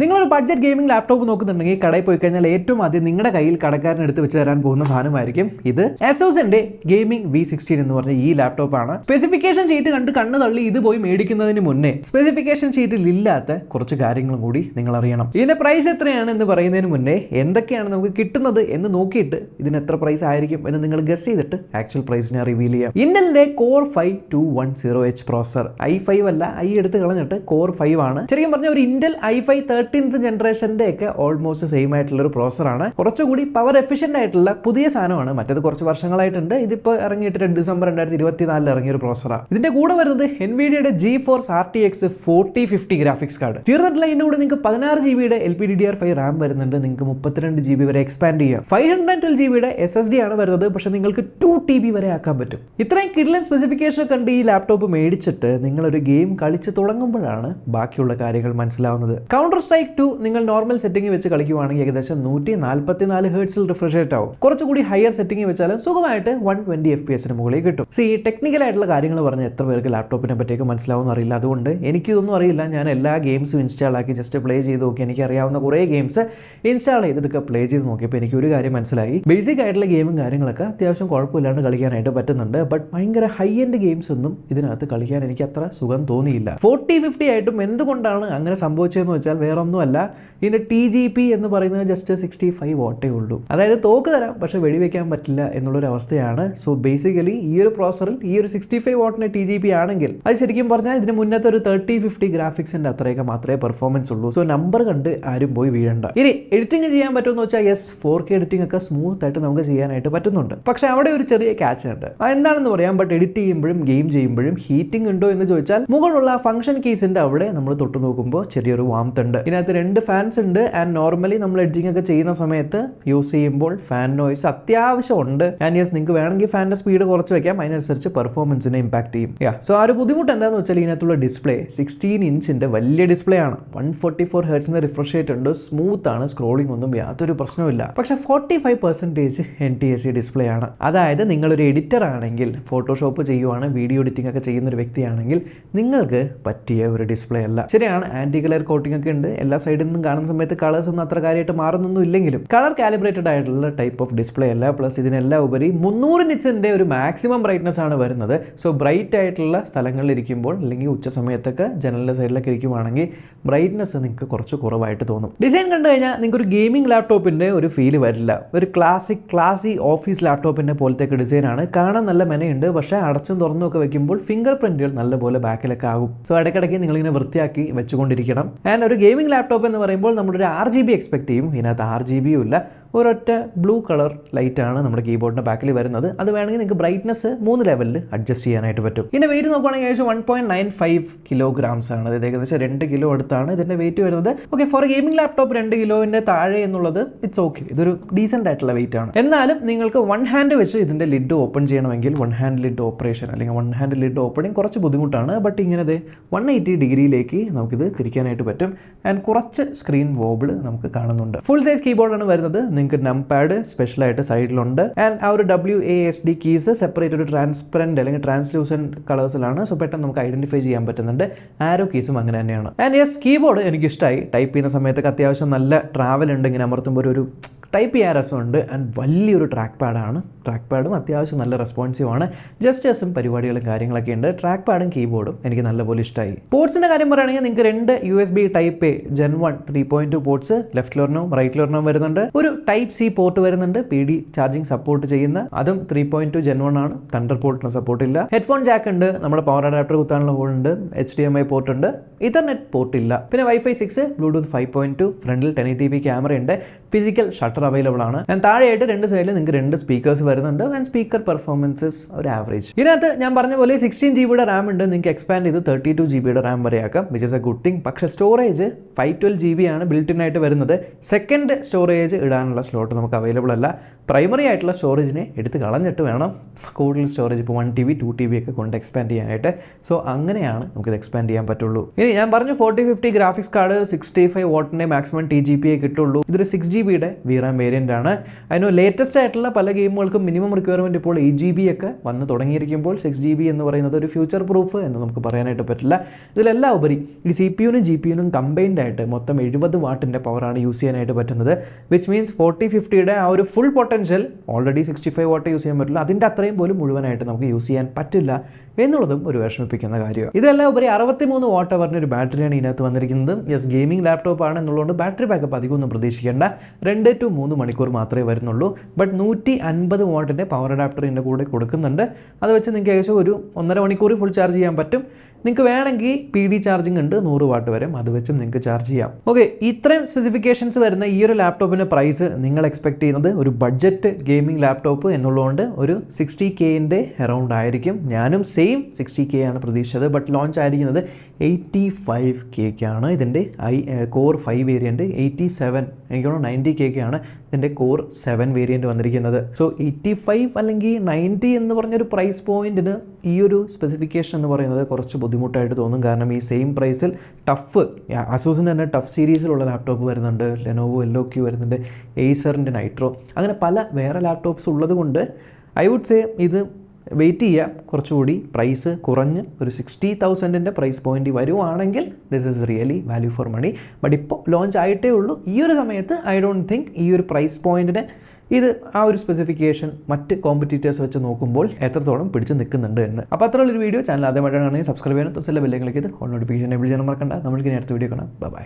നിങ്ങളൊരു budget gaming laptop നോക്കുന്നുണ്ടെങ്കിൽ കടയിൽ പോയി കഴിഞ്ഞാൽ ഏറ്റവും ആദ്യം നിങ്ങളുടെ കയ്യിൽ കടക്കാരൻ എടുത്ത് വെച്ച് തരാൻ പോകുന്ന സാധനമായിരിക്കും ഇത്. ASUSന്റെ ഗെയിമിംഗ് V16 എന്ന് പറഞ്ഞ ഈ ലാപ്ടോപ്പാണ്. സ്പെസിഫിക്കേഷൻ ഷീറ്റ് കണ്ട് കണ്ണ് തള്ളി ഇത് പോയി മേടിക്കുന്നതിന് മുന്നേ സ്പെസിഫിക്കേഷൻ ഷീറ്റിൽ ഇല്ലാത്ത കുറച്ച് കാര്യങ്ങളും കൂടി നിങ്ങൾ അറിയണം. ഇതിന്റെ പ്രൈസ് എത്രയാണ് എന്ന് പറയുന്നതിന് മുന്നേ എന്തൊക്കെയാണ് നമുക്ക് കിട്ടുന്നത് എന്ന് നോക്കിയിട്ട് ഇതിന് എത്ര പ്രൈസ് ആയിരിക്കും എന്ന് നിങ്ങൾ ഗസ് ചെയ്തിട്ട് ആക്ച്വൽ പ്രൈസിനെ റിവീൽ ചെയ്യാം. ഇന്റലിന്റെ Core i5-210H പ്രോസസർ, i5 അല്ല, i എടുത്ത് കളഞ്ഞിട്ട് Core 5 ആണ്. ശരിക്കും പറഞ്ഞ ഒരു ഇന്റൽ i5 13th ജനറേഷന്റെ ഒക്കെ ഓൾമോസ്റ്റ് സെയിം ആയിട്ടുള്ള ഒരു പ്രോസറാണ്. കുറച്ചുകൂടി പവർ എഫിഷ്യന്റ് ആയിട്ടുള്ള പുതിയ സാധനമാണ്. മറ്റേത് കുറച്ച് വർഷങ്ങളായിട്ടുണ്ട്. ഇതിപ്പോൾ ഇറങ്ങിയിട്ട് ഡിസംബർ 2024 ഇറങ്ങിയ ഒരു പ്രോസറാണ്. ഇതിന്റെ കൂടെ വരുന്നത് NVIDIAയുടെ GeForce RTX 4050 ഗ്രാഫിക്സ് കാർഡ്. തീർന്നിട്ടില്ല, ഇതിന്റെ കൂടെ നിങ്ങൾക്ക് 16 GB LPDDR5 RAM വരുന്നുണ്ട്. നിങ്ങൾക്ക് 32 GB വരെ എക്സ്പാൻഡ് ചെയ്യാം. 512 GB SSD ആണ് വരുന്നത്. പക്ഷെ നിങ്ങൾക്ക് 2 TB വരെ ആക്കാൻ പറ്റും. ഇത്രയും കിഡ്ലൻ സ്പെസിഫിക്കേഷൻ കണ്ട് ഈ ലാപ്ടോപ്പ് മേടിച്ചിട്ട് നിങ്ങളൊരു ഗെയിം കളിച്ച് തുടങ്ങുമ്പോഴാണ് ബാക്കിയുള്ള കാര്യങ്ങൾ മനസ്സിലാവുന്നത്. കൗണ്ടർ സ്ട്രൈക്ക് 2 നിങ്ങൾ നോർമൽ സെറ്റിംഗ് വെച്ച് കളിക്കുവാണെങ്കിൽ ഏകദേശം 144 ഹെർട്സിൽ റിഫ്രഷ് റേറ്റ് ആവും. കുറച്ചുകൂടി ഹയർ സെറ്റിംഗ് വെച്ചാലും സുഖമായിട്ട് 120 FPS മുകളിൽ കിട്ടും. ഈ ടെക്നിക്കൽ ആയിട്ടുള്ള കാര്യങ്ങൾ പറഞ്ഞ് എത്ര പേർക്ക് ലാപ്ടോപ്പിനെ പറ്റിയൊക്കെ മനസ്സിലാവുമെന്ന് അറിയില്ല. അതുകൊണ്ട് എനിക്കിതൊന്നും അറിയില്ല. ഞാൻ എല്ലാ ഗെയിംസും ഇൻസ്റ്റാൾ ആക്കി ജസ്റ്റ് പ്ലേ ചെയ്ത് നോക്കി. എനിക്ക് അറിയാവുന്ന കുറേ ഗെയിംസ് ഇൻസ്റ്റാൾ ചെയ്തിട്ടൊക്കെ പ്ലേ ചെയ്ത് നോക്കിയപ്പോൾ എനിക്ക് ഒരു കാര്യം മനസ്സിലായി. ബേസിക് ആയിട്ടുള്ള ഗെയിമും കാര്യങ്ങളൊക്കെ അത്യാവശ്യം കുഴപ്പമില്ലാണ്ട് കളിക്കാനായിട്ട് പറ്റുന്നുണ്ട്. ബട്ട് ഭയങ്കര ഹൈ എൻഡ് ഗെയിംസ് ഒന്നും ഇതിനകത്ത് കളിക്കാൻ എനിക്ക് അത്ര സുഖം തോന്നിയില്ല. 4050 ആയിട്ടും എന്തുകൊണ്ടാണ് അങ്ങനെ സംഭവിച്ചതെന്ന് വെച്ചാൽ വേറെ ഒന്നുമല്ല, ഇതിന്റെ TGP എന്ന് പറയുന്നത് ജസ്റ്റ് 65 വാട്ടേ ഉള്ളൂ. അതായത് തോക്ക് തരാം പക്ഷെ വെടിവെക്കാൻ പറ്റില്ല എന്നുള്ളൊരു അവസ്ഥയാണ്. സോ ബേസിക്കലി ഈ ഒരു പ്രോസറിൽ ഈ ഒരു 65 വാട്ടിന്റെ TGP ആണെങ്കിൽ അത് ശരിക്കും പറഞ്ഞാൽ ഇതിന് മുന്നത്തെ ഒരു 3050 ഗ്രാഫിക്സിന്റെ അത്രയൊക്കെ മാത്രമേ പെർഫോമൻസ് ഉള്ളൂ. സോ നമ്പർ കണ്ട് ആരും പോയി വീഴണ്ട. ഇനി എഡിറ്റിംഗ് ചെയ്യാൻ പറ്റുമെന്ന് വെച്ചാൽ യെസ്, 4K എഡിറ്റിംഗ് ഒക്കെ സ്മൂത്ത് ആയിട്ട് നമുക്ക് ചെയ്യാനായിട്ട് പറ്റുന്നുണ്ട്. പക്ഷെ അവിടെ ഒരു ചെറിയ ക്യാച്ച് ഉണ്ട്. എന്താണെന്ന് പറയാം. ബട്ട് എഡിറ്റ് ചെയ്യുമ്പോഴും ഗെയിം ചെയ്യുമ്പോഴും ഹീറ്റിംഗ് ഉണ്ടോ എന്ന് ചോദിച്ചാൽ മുകളിലുള്ള ഫംഗ്ഷൻ കീസിന്റെ അവിടെ നമ്മൾ തൊട്ട് നോക്കുമ്പോൾ ചെറിയൊരു വാംത്ത് ഉണ്ട്. ഇതിനകത്ത് 2 ഫാൻസ് ഉണ്ട്. ആൻഡ് നോർമലി നമ്മൾ എഡിറ്റിംഗ് ഒക്കെ ചെയ്യുന്ന സമയത്ത് യൂസ് ചെയ്യുമ്പോൾ ഫാൻ നോയ്സ് അത്യാവശ്യം ഉണ്ട്. ആൻഡ് യെസ്, നിങ്ങൾക്ക് വേണമെങ്കിൽ ഫാനിന്റെ സ്പീഡ് കുറച്ച് വെക്കാം. അതിനനുസരിച്ച് പെർഫോമൻസിനെ ഇമ്പാക്ട് ചെയ്യും. സോ ആ ഒരു ബുദ്ധിമുട്ട് എന്താണെന്ന് വെച്ചാൽ ഇതിനകത്തുള്ള ഡിസ്പ്ലേ 16 ഇഞ്ചിന്റെ വലിയ ഡിസ്പ്ലേ ആണ്. 144 ഹെർട്സിന്റെ റിഫ്രഷ് റേറ്റ് ഉണ്ട്. സ്മൂത്ത് ആണ്. സ്ക്രോളിംഗ് ഒന്നും യാതൊരു പ്രശ്നവുമില്ല. പക്ഷെ 45% NTSC ഡിസ്പ്ലേ ആണ്. അതായത് നിങ്ങളൊരു എഡിറ്റർ ആണെങ്കിൽ, ഫോട്ടോഷോപ്പ് ചെയ്യുവാണ്, വീഡിയോ എഡിറ്റിംഗ് ഒക്കെ ചെയ്യുന്ന ഒരു വ്യക്തിയാണെങ്കിൽ നിങ്ങൾക്ക് പറ്റിയ ഒരു ഡിസ്പ്ലേ അല്ല. ശരിയാണ്, ആന്റി കളർ കോട്ടിംഗ് ഒക്കെ ഉണ്ട്. എല്ലാ സൈഡിൽ നിന്നും കാണുന്ന സമയത്ത് കളേഴ്സ് ഒന്നും അത്ര കാര്യമായിട്ട് മാറുന്നൊന്നും ഇല്ലെങ്കിലും കളർ കാലിബ്രേറ്റഡ് ആയിട്ടുള്ള ടൈപ്പ് ഓഫ് ഡിസ്പ്ലേ അല്ല. പ്ലസ് ഇതിനെല്ലാം ഉപരി 300 നിറ്റ്സിന്റെ ഒരു മാക്സിമം ബ്രൈറ്റ്നസ് ആണ് വരുന്നത്. സോ ബ്രൈറ്റ് ആയിട്ടുള്ള സ്ഥലങ്ങളിൽ ഇരിക്കുമ്പോൾ അല്ലെങ്കിൽ ഉച്ച സമയത്തൊക്കെ ജനലിന്റെ സൈഡിലൊക്കെ ഇരിക്കുവാണെങ്കിൽ ബ്രൈറ്റ്നസ് നിങ്ങൾക്ക് കുറച്ച് കുറവായിട്ട് തോന്നും. ഡിസൈൻ കണ്ടു കഴിഞ്ഞാൽ നിങ്ങൾക്ക് ഒരു ഗെയിമിംഗ് ലാപ്ടോപ്പിന്റെ ഒരു ഫീൽ വരില്ല. ഒരു ക്ലാസി ഓഫീസ് ലാപ്ടോപ്പിന്റെ പോലത്തെ ഡിസൈൻ ആണ്. കാണാൻ നല്ല മെനയുണ്ട്. പക്ഷേ അടച്ചും തുറന്നും ഒക്കെ വെക്കുമ്പോൾ ഫിംഗർ പ്രിന്റുകൾ നല്ലപോലെ ബാക്കിലൊക്കെ ആകും. സോ ഇടയ്ക്കിടയ്ക്ക് നിങ്ങളിങ്ങനെ വൃത്തിയാക്കി വെച്ചുകൊണ്ടിരിക്കണം. ആൻഡ് ഒരു ഗെയിമിംഗ് ലാപ്ടോപ്പ് എന്ന് പറയുമ്പോൾ നമ്മളൊരു RGB എക്സ്പെക്ട് ചെയ്യും. ഇതിനകത്ത് RGB ഇല്ല. ഒരൊറ്റ ബ്ലൂ കളർ ലൈറ്റാണ് നമ്മുടെ കീബോർഡിൻ്റെ ബാക്കിൽ വരുന്നത്. അത് വേണമെങ്കിൽ നിങ്ങൾക്ക് ബ്രൈറ്റ്നസ് 3 ലെവലിൽ അഡ്ജസ്റ്റ് ചെയ്യാനായിട്ട് പറ്റും. ഇതിൻ്റെ വെയിറ്റ് നോക്കുകയാണെങ്കിൽ ഏകദേശം 1.95 kilograms ആണ്. അതായത് ഏകദേശം 2 കിലോ അടുത്താണ് ഇതിൻ്റെ വെയിറ്റ് വരുന്നത്. ഓക്കെ, ഫോർ ഗെയിമിംഗ് ലാപ്ടോപ്പ് 2 കിലോൻ്റെ താഴെ എന്നുള്ളത് ഇറ്റ്സ് ഓക്കെ. ഇതൊരു ഡീസൻ്റ് ആയിട്ടുള്ള വെയിറ്റ് ആണ്. എന്നാലും നിങ്ങൾക്ക് 1 ഹാൻഡ് വെച്ച് ഇതിൻ്റെ ലിഡ് ഓപ്പൺ ചെയ്യണമെങ്കിൽ 1 ഹാൻഡ് ലിഡ് ഓപ്പറേഷൻ അല്ലെങ്കിൽ 1 ഹാൻഡ് ലിഡ് ഓപ്പണിംഗ് കുറച്ച് ബുദ്ധിമുട്ടാണ്. ബട്ട് ഇങ്ങനെ 180 ഡിഗ്രിയിലേക്ക് നമുക്കിത് തിരിക്കാനായിട്ട് പറ്റും. ആൻഡ് കുറച്ച് സ്ക്രീൻ വോബിൾ നമുക്ക് കാണുന്നുണ്ട്. ഫുൾ സൈസ് കീബോർഡാണ് വരുന്നത്. നിങ്ങൾക്ക് നംപാഡ് സ്പെഷ്യലായിട്ട് സൈഡിലുണ്ട്. ആൻഡ് ആ ഒരു WASD കീസ് സെപ്പറേറ്റ് ഒരു ട്രാൻസ്പെറൻറ്റ് അല്ലെങ്കിൽ ട്രാൻസ്ലൂസൻറ്റ് കളേഴ്സിലാണ്. സോ പെട്ടെന്ന് നമുക്ക് ഐഡന്റിഫൈ ചെയ്യാൻ പറ്റുന്നുണ്ട്. ആരോ കീസും അങ്ങനെ തന്നെയാണ്. ആൻഡ് യെസ്, കീബോർഡ് എനിക്ക് ഇഷ്ടമായി. ടൈപ്പ് ചെയ്യുന്ന സമയത്തൊക്കെ അത്യാവശ്യം നല്ല ട്രാവൽ ഉണ്ട്. ഇങ്ങനെ അമർത്തുമ്പോൾ ഒരു ടൈപ്പ് ചെയ്യാൻ രസമുണ്ട്. ആൻഡ് വലിയൊരു ട്രാക്ക് പാഡാണ്. ട്രാക്ക് പാഡും അത്യാവശ്യം നല്ല റെസ്പോൺസീവ് ആണ്. ജസ്റ്റേഴ്സും പരിപാടികളും കാര്യങ്ങളൊക്കെ ഉണ്ട്. ട്രാക്ക് പാഡും കീബോർഡും എനിക്ക് നല്ലപോലെ ഇഷ്ടമായി. പോർട്സിൻ്റെ കാര്യം പറയുകയാണെങ്കിൽ നിങ്ങൾക്ക് 2 USB Type-A Gen 1 3.2 ports left ലോറിനും റൈറ്റ് ലോറിനും വരുന്നുണ്ട്. ഒരു Type-C പോർട്ട് വരുന്നുണ്ട്. PD ചാർജിങ് സപ്പോർട്ട് ചെയ്യുന്ന, അതും 3.2 Gen 1 ആണ്. തണ്ടർ പോർട്ടിന് സപ്പോർട്ട് ഇല്ല. ഹെഡ്ഫോൺ ജാക്ക് ഉണ്ട്. നമ്മുടെ പവർ അഡാപ്റ്റർ കുത്താനുള്ള ഹോൾ ഉണ്ട്. HDMI പോർട്ട് ഉണ്ട്. ഇഥർനെറ്റ് പോർട്ട് ഇല്ല. പിന്നെ Wi-Fi 6, Bluetooth 5.2, ഫ്രണ്ടിൽ 1080p ക്യാമറ ഉണ്ട്. ഫിസിക്കൽ ഷട്ടർ അവൈലബിൾ ആണ്. ഞാൻ താഴെയായിട്ട് 2 സൈഡിൽ നിങ്ങൾക്ക് 2 സ്പീക്കേഴ്സ് വരുന്നുണ്ട്. ആൻഡ് സ്പീക്കർ പെർഫോമൻസസ് ഒരു ആവറേജ്. ഇതിനകത്ത് ഞാൻ പറഞ്ഞ പോലെ 16 GB റാം ഉണ്ട്. നിങ്ങൾക്ക് എക്സ്പാൻഡ് ചെയ്ത് 32 GB റാം വരെ ആക്കാം, which is A good thing. പക്ഷേ സ്റ്റോറേജ് 512 GB ആണ് ബിൽറ്റ് ഇൻ ആയിട്ട് വരുന്നത്. സെക്കൻഡ് സ്റ്റോറേജ് ഇടാനുള്ള സ്ലോട്ട് നമുക്ക് അവൈലബിൾ അല്ല. പ്രൈമറി ആയിട്ടുള്ള സ്റ്റോറേജിനെ എടുത്ത് കളഞ്ഞിട്ട് വേണം കൂടുതൽ സ്റ്റോറേജ് ഇപ്പോൾ 1 TB 2 TB ഒക്കെ കൊണ്ട് എക്സ്പാൻഡ് ചെയ്യാനായിട്ട്. സോ അങ്ങനെയാണ് നമുക്കിത് എക്സ്പാൻഡ് ചെയ്യാൻ പറ്റുള്ളൂ. ഇനി ഞാൻ പറഞ്ഞു 4050 ഗ്രാഫിക്സ് കാർഡ് 65 വാട്ടിൻ്റെ മാക്സിമം TGP കിട്ടുള്ളൂ. ഇതൊരു 6 GB RAM വേരിയൻ്റ് ആണ്. അതിന് ലേറ്റസ്റ്റ് ആയിട്ടുള്ള പല ഗെയിമുകൾക്കും മിനിമം റിക്വയർമെൻറ്റ് ഇപ്പോൾ 8GB ഒക്കെ വന്ന് തുടങ്ങിയിരിക്കുമ്പോൾ 6GB എന്ന് പറയുന്നത് ഒരു ഫ്യൂച്ചർ പ്രൂഫ് എന്ന് നമുക്ക് പറയാനായിട്ട് പറ്റില്ല. ഇതിലെല്ലാം ഉപരി ഈ CPU-നും GPU-നും കമ്പൈൻഡ് ആയിട്ട് മൊത്തം 70 വാട്ടിൻ്റെ പവറാണ് യൂസ് ചെയ്യാനായിട്ട് പറ്റുന്നത്. വിച്ച് മീൻസ് 4050-യുടെ ആ ഒരു full potential already 65 what use ചെയ്യാൻ പറ്റില്ല, അതിൻ്റെ അത്രയും പോലും മുഴുവനായിട്ട് നമുക്ക് യൂസ് ചെയ്യാൻ പറ്റില്ല എന്നുള്ളതും ഒരു വിഷമിപ്പിക്കുന്ന കാര്യമാണ്. ഇതെല്ലാം ഉപരി 63 വാട്ട് അവറിൻ്റെ ഒരു ബാറ്ററിയാണ് ഇതിനകത്ത് വന്നിരിക്കുന്നത്. യെസ്, ഗെയിമിംഗ് ലാപ്ടോപ്പ് ആണ് എന്നുള്ളതുകൊണ്ട് ബാറ്ററി ബാക്കപ്പ് അധികമൊന്നും പ്രതീക്ഷിക്കേണ്ട, 2 to 3 മണിക്കൂർ മാത്രമേ വരുന്നുള്ളൂ. ബട്ട് 150 വാട്ടിൻ്റെ പവർ അഡാപ്റ്റർ ഇതിൻ്റെ കൂടെ കൊടുക്കുന്നുണ്ട്. അത് വെച്ച് നിങ്ങൾക്ക് ഏകദേശം ഒരു 1.5 മണിക്കൂർ ഫുൾ ചാർജ് ചെയ്യാൻ പറ്റും. നിങ്ങൾക്ക് വേണമെങ്കിൽ PD ചാർജിങ് ഉണ്ട്, 100 വാട്ട് വരെ, അത് വെച്ചും നിങ്ങൾക്ക് ചാർജ് ചെയ്യാം. ഓക്കെ, ഇത്രയും സ്പെസിഫിക്കേഷൻസ് വരുന്ന ഈ ഒരു ലാപ്ടോപ്പിൻ്റെ പ്രൈസ് നിങ്ങൾ എക്സ്പെക്ട് ചെയ്യുന്നത് ഒരു ബഡ്ജറ്റ് ഗെയിമിംഗ് ലാപ്ടോപ്പ് എന്നുള്ളതുകൊണ്ട് ഒരു 60Kൻ്റെ അറൗണ്ട് ആയിരിക്കും. ഞാനും സെയിം 60K ആണ് പ്രതീക്ഷിച്ചത്. ബട്ട് ലോഞ്ച് ആയിരിക്കുന്നത് 85Kക്കാണ്. ഇതിൻ്റെ കോർ 5 വേരിയൻറ്റ്. 87 എനിക്ക് തോന്നുന്നു 90Kക്കാണ് ഇതിൻ്റെ കോർ 7 വേരിയൻറ്റ് വന്നിരിക്കുന്നത്. സോ 85 അല്ലെങ്കിൽ 90 എന്ന് പറഞ്ഞൊരു പ്രൈസ് പോയിൻറ്റിന് ഈ ഒരു സ്പെസിഫിക്കേഷൻ എന്ന് പറയുന്നത് കുറച്ച് ബുദ്ധിമുട്ടായിട്ട് തോന്നും. കാരണം ഈ സെയിം പ്രൈസിൽ അസൂസിന് തന്നെ ടഫ് സീരീസിലുള്ള ലാപ്ടോപ്പ് വരുന്നുണ്ട്, ലെനോവോ LOQ വരുന്നുണ്ട്, ഏസറിൻ്റെ നൈട്രോ, അങ്ങനെ പല വേറെ ലാപ്ടോപ്സ് ഉള്ളത് കൊണ്ട് ഐ വുഡ് സേ ഇത് വെയിറ്റ് ചെയ്യുക. കുറച്ചുകൂടി പ്രൈസ് കുറഞ്ഞ് ഒരു 60,000-ൻ്റെ പ്രൈസ് പോയിന്റ് വരുവാണെങ്കിൽ this is really value for money. But ഇപ്പോൾ ലോഞ്ച് ആയിട്ടേ ഉള്ളൂ. ഈ ഒരു സമയത്ത് ഐ ഡോണ്ട് തിങ്ക് ഈ ഒരു പ്രൈസ് പോയിന്റിന് ഇത് ആ ഒരു സ്പെസിഫിക്കേഷൻ മറ്റ് കോമ്പറ്റീറ്റേഴ്സ് വെച്ച് നോക്കുമ്പോൾ എത്രത്തോളം പിടിച്ച് നിൽക്കുന്നുണ്ട് എന്ന്. അപ്പോൾ അത്രയുള്ളൊരു വീഡിയോ. ചാനൽ ആദ്യമായിട്ടാണെങ്കിൽ സബ്സ്ക്രൈബ് ചെയ്യാനും തൊസല്ല ബെല്ലേക്ക് ക്ലിക്ക് ചെയ്ത് ഓൾ നോട്ടിഫിക്കേഷൻ എബിൾ ചെയ്യാൻ മറക്കണ്ട. നമ്മൾക്ക് ഇനി അടുത്ത വീഡിയോ കാണാം. ബൈ.